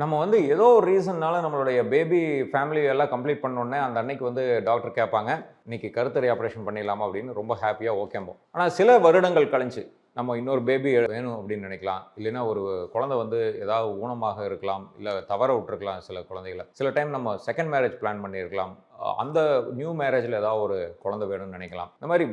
நம்ம வந்து ஏதோ ஒரு ரீசன்னால நம்மளுடைய பேபி ஃபேமிலி எல்லாம் கம்ப்ளீட் பண்ணோடனே அந்த அன்னைக்கு வந்து டாக்டர் கேட்பாங்க, இன்னைக்கு கருத்தடை ஆப்ரேஷன் பண்ணிடலாமா அப்படின்னு ரொம்ப ஹாப்பியாக ஓகேம்போம். ஆனால் சில வருடங்கள் கழிஞ்சு நம்ம இன்னொரு பேபி வேணும் அப்படின்னு நினைக்கலாம். இல்லைன்னா ஒரு குழந்தை வந்து ஏதாவது ஊனமாக இருக்கலாம், இல்லை தவற விட்டுருக்கலாம் சில குழந்தைகளை. சில டைம் நம்ம செகண்ட் மேரேஜ் பிளான் பண்ணியிருக்கலாம். அந்த நியூ மேரேஜில் ஏதாவது ஒரு குழந்தை வேணும்னு நினைக்கலாம். இந்த மாதிரி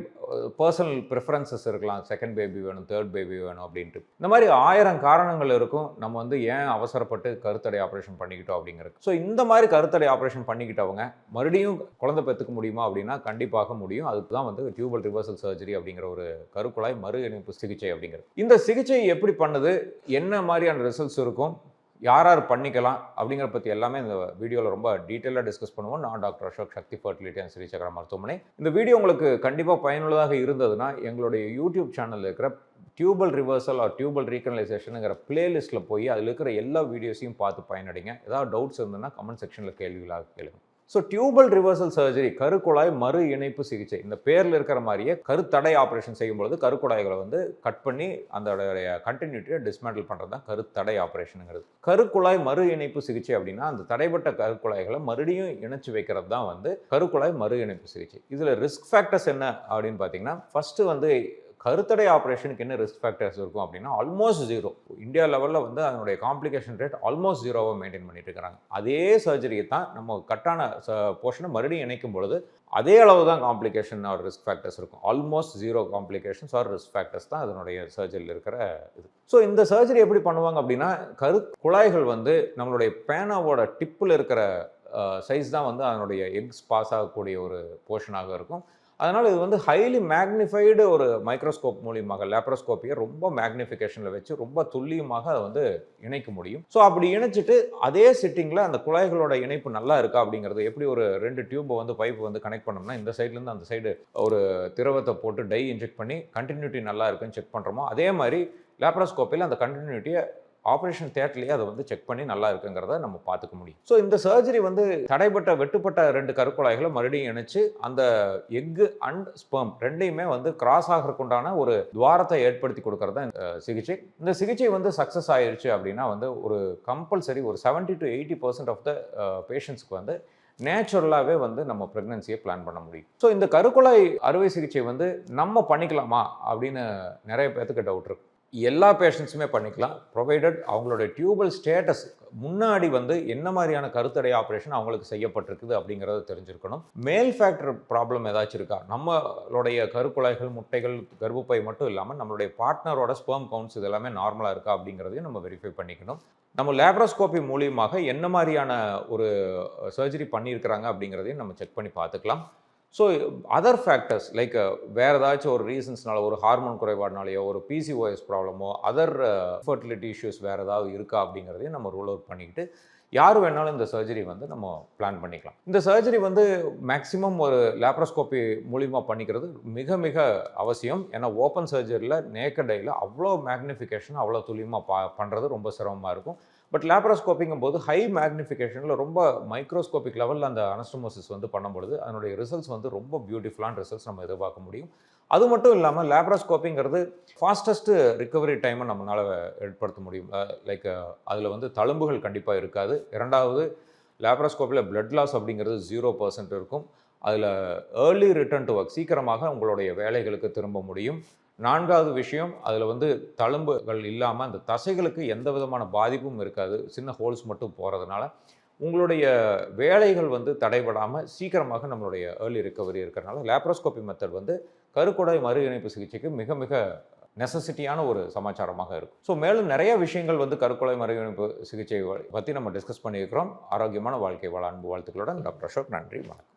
பர்சனல் ப்ரிஃபரன்சஸ் இருக்கலாம். செகண்ட் பேபி வேணும், தேர்ட் பேபி வேணும் அப்படின்ட்டு. இந்த மாதிரி 1000 காரணங்கள் இருக்கும். நம்ம வந்து ஏன் அவசரப்பட்டு கருத்தடை ஆப்ரேஷன் பண்ணிக்கிட்டோம் அப்படிங்கிறது. ஸோ இந்த மாதிரி கருத்தடை ஆப்ரேஷன் பண்ணிக்கிட்டவங்க மறுபடியும் குழந்தை பெற்றுக்க முடியுமா அப்படின்னா கண்டிப்பாக முடியும். அதுக்கு தான் வந்து டியூபல் ரிவர்சல் சர்ஜரி அப்படிங்கிற ஒரு கருக்குழாய் மறு இணைப்பு சிகிச்சை அப்படிங்கிறது. இந்த சிகிச்சை எப்படி பண்ணுது, என்ன மாதிரியான ரிசல்ட்ஸ் இருக்கும், யார் யார் பண்ணிக்கலாம் அப்படிங்கிறத பற்றி எல்லாமே இந்த வீடியோவில் ரொம்ப டீட்டெயிலாக டிஸ்கஸ் பண்ணுவோம். நான் doctor Ashok, Shakthi fertility and Srichakra மருத்துவமனை. இந்த வீடியோ உங்களுக்கு கண்டிப்பாக பயனுள்ளதாக இருந்ததுன்னா எங்களுடைய யூடியூப் சேனலில் இருக்கிற டியூபல் ரிவர்சல் ஆர் டியூபல் ரீகனலைசேஷனுங்கிற பிளேலிஸ்ட்டில் போய் அதில் இருக்கிற எல்லா வீடியோஸையும் பார்த்து பயனடைங்க. ஏதாவது டவுட்ஸ் இருந்ததுன்னா கமெண்ட் செக்ஷனில் கேள்விகளாக கேளுங்க. ஸோ டியூபல் ரிவர்சல் சர்ஜரி, கருக்குழாய் மறு இணைப்பு சிகிச்சை, இந்த பேரில் இருக்கிற மாதிரியே கருத்தடை ஆப்ரேஷன் செய்யும்பொழுது கருக்குழாய்களை வந்து கட் பண்ணி அந்த கண்டினியூட்டியை டிஸ்மேண்டில் பண்ணுறது தான் கருத்தடை ஆப்ரேஷனுங்கிறது. கருக்குழாய் மறு இணைப்பு சிகிச்சை அப்படின்னா அந்த தடைப்பட்ட கருக்குழாய்களை மறுபடியும் இணைச்சு வைக்கிறது தான் வந்து கருக்குழாய் மறு இணைப்பு சிகிச்சை. இதில் ரிஸ்க் ஃபேக்டர்ஸ் என்ன அப்படின்னு பார்த்தீங்கன்னா, ஃபஸ்ட்டு வந்து கருத்தடை ஆப்ரேஷனுக்கு என்ன ரிஸ்க் ஃபேக்டர்ஸ் இருக்கும் அப்படின்னா ஆல்மோஸ்ட் ஜீரோ. இந்தியா லெவலில் வந்து அதனுடைய காம்ப்ளிகேஷன் ரேட் ஆல்மோஸ்ட் ஜீரோவை மெயின்டைன் பண்ணிட்டு இருக்கிறாங்க. அதே சர்ஜரியை தான் நம்ம கட்டான போர்ஷனை மறுபடியும் இணைக்கும் பொழுது அதே அளவு தான் காம்ப்ளிகேஷன் ஆர் ரிஸ்க் ஃபேக்டர்ஸ் இருக்கும். Almost zero complications or risk factors தான் அதனுடைய சர்ஜரியில் இருக்கிற இது. ஸோ இந்த சர்ஜரி எப்படி பண்ணுவாங்க அப்படின்னா, குழாய்கள் வந்து நம்மளுடைய பேனாவோட டிப்பில் இருக்கிற சைஸ் தான் வந்து அதனுடைய எக்ஸ் பாஸ் ஆகக்கூடிய ஒரு போர்ஷனாக இருக்கும். அதனால் இது வந்து ஹைலி மேக்னிஃபைடு ஒரு மைக்ரோஸ்கோப் மூலியமாக லேப்ரோஸ்கோப்பியை ரொம்ப மேக்னிஃபிகேஷனில் வச்சு ரொம்ப துல்லியமாக அதை வந்து இணைக்க முடியும். ஸோ அப்படி இணைச்சிட்டு அதே சிட்டிங்கில் அந்த குழாய்களோட இணைப்பு நல்லா இருக்கா அப்படிங்கிறது, எப்படி ஒரு 2 டியூப்பை வந்து பைப் வந்து கனெக்ட் பண்ணோம்னா இந்த சைட்லேருந்து அந்த சைடு ஒரு திரவத்தை போட்டு டை இன்ஜெக்ட் பண்ணி கண்டினியூட்டி நல்லா இருக்குன்னு செக் பண்ணுறோமோ, அதே மாதிரி லேப்ரோஸ்கோப்பியில் அந்த கண்டினியூட்டியை ஆப்ரேஷன் தியேட்டர்லேயே அதை வந்து செக் பண்ணி நல்லா இருக்குங்கிறத நம்ம பார்த்துக்க முடியும். ஸோ இந்த சர்ஜரி வந்து வெட்டுப்பட்ட 2 கருக்குழாய்களை மறுபடியும் இணைச்சு அந்த எக்கு அண்ட் ஸ்பெர்ம் ரெண்டையுமே வந்து கிராஸ் ஆகிறதுக்குண்டான ஒரு துவாரத்தை ஏற்படுத்தி கொடுக்கறது தான் இந்த சிகிச்சை. இந்த சிகிச்சை வந்து சக்ஸஸ் ஆயிடுச்சு அப்படின்னா வந்து ஒரு கம்பல்சரி ஒரு 70 to 80% ஆஃப் த பேஷண்ட்ஸ்க்கு வந்து நேச்சுரலாகவே வந்து நம்ம ப்ரெக்னன்சியை பிளான் பண்ண முடியும். ஸோ இந்த கருக்குழாய் அறுவை சிகிச்சை வந்து நம்ம பண்ணிக்கலாமா அப்படின்னு நிறைய பேர்த்துக்கு டவுட் இருக்கு. எல்லா பேஷண்ட்ஸுமே பண்ணிக்கலாம், ப்ரொவைடட் அவங்களோட டியூபல் ஸ்டேட்டஸ் முன்னாடி வந்து என்ன மாதிரியான கருத்தடை ஆப்ரேஷன் அவங்களுக்கு செய்யப்பட்டிருக்குது அப்படிங்கிறத தெரிஞ்சிருக்கணும். மேல் ஃபேக்டர் ப்ராப்ளம் ஏதாச்சும் இருக்கா, நம்மளுடைய கருக்குழாய்கள், முட்டைகள், கர்ப்பப்பை மட்டும் இல்லாமல் நம்மளுடைய பார்ட்னரோட ஸ்பெர்ம் கவுண்ட்ஸ் இது எல்லாமே நார்மலாக இருக்கா அப்படிங்கிறதையும் நம்ம வெரிஃபை பண்ணிக்கணும். நம்ம லேப்ரோஸ்கோபி மூலியமாக என்ன மாதிரியான ஒரு சர்ஜரி பண்ணியிருக்கிறாங்க அப்படிங்கிறதையும் நம்ம செக் பண்ணி பார்த்துக்கலாம். ஸோ அதர் ஃபேக்டர்ஸ் லைக் வேறு ஏதாச்சும் ஒரு ரீசன்ஸ்னால, ஒரு ஹார்மோன் குறைபாடுனாலேயோ, ஒரு பிசிஓஎஸ் ப்ராப்ளமோ, அதர் ஃபர்டிலிட்டி இஷ்யூஸ் வேறு ஏதாவது இருக்கா அப்படிங்கிறதையும் நம்ம ரூல் அவுட் பண்ணிக்கிட்டு யார் வேணாலும் இந்த சர்ஜரி வந்து நம்ம பிளான் பண்ணிக்கலாம். இந்த சர்ஜரி வந்து மேக்ஸிமம் ஒரு லேப்ரோஸ்கோப்பி மூலிமா பண்ணிக்கிறது மிக மிக அவசியம். ஏன்னா ஓப்பன் சர்ஜரியில் நேக்கடையில் அவ்வளோ மேக்னிஃபிகேஷன் அவ்வளோ துல்லியமாக பண்ணுறது ரொம்ப சிரமமாக இருக்கும். பட் லேப்ரோஸ்கோப்பிங்கும் போது ஹை மேக்னிஃபிகேஷனில் ரொம்ப மைக்ரோஸ்கோபிக் லெவலில் அந்த அனஸ்டோமோசிஸ் வந்து பண்ணும்பொழுது அதனுடைய ரிசல்ட்ஸ் வந்து ரொம்ப பியூட்டிஃபுல்லான ரிசல்ட்ஸ் நம்ம எதிர்பார்க்க முடியும். அது மட்டும் இல்லாமல் லேப்ரோஸ்கோப்பிங்கிறது ஃபாஸ்டஸ்ட்டு ரிகவரி டைமை நம்மளால் ஏற்படுத்த முடியும். லைக் அதில் வந்து தழும்புகள் கண்டிப்பாக இருக்காது. இரண்டாவது, லேப்ரோஸ்கோப்பில் பிளட் லாஸ் அப்படிங்கிறது 0% இருக்கும். அதில் ஏர்லி ரிட்டர்ன் டு ஒர்க், சீக்கிரமாக உங்களுடைய வேலைகளுக்கு திரும்ப முடியும். 4வது விஷயம், அதில் வந்து தழும்புகள் இல்லாமல் அந்த தசைகளுக்கு எந்த விதமான பாதிப்பும் இருக்காது. சின்ன ஹோல்ஸ் மட்டும் போகிறதுனால உங்களுடைய வேலைகள் வந்து தடைபடாமல் சீக்கிரமாக நம்மளுடைய ஏர்லி ரிகவரி இருக்கிறனால லேப்ரோஸ்கோபி மெத்தட் வந்து கருக்குழாய் மறு இணைப்பு சிகிச்சைக்கு மிக மிக நெசசிட்டியான ஒரு சமாச்சாரமாக இருக்கும். ஸோ மேலும் நிறைய விஷயங்கள் வந்து கருக்குழாய் மறு இணைப்பு சிகிச்சை பற்றி நம்ம டிஸ்கஸ் பண்ணியிருக்கிறோம். ஆரோக்கியமான வாழ்க்கை வாழ அன்பு வாழ்த்துக்களுடன் டாக்டர் அசோக். நன்றி, வணக்கம்.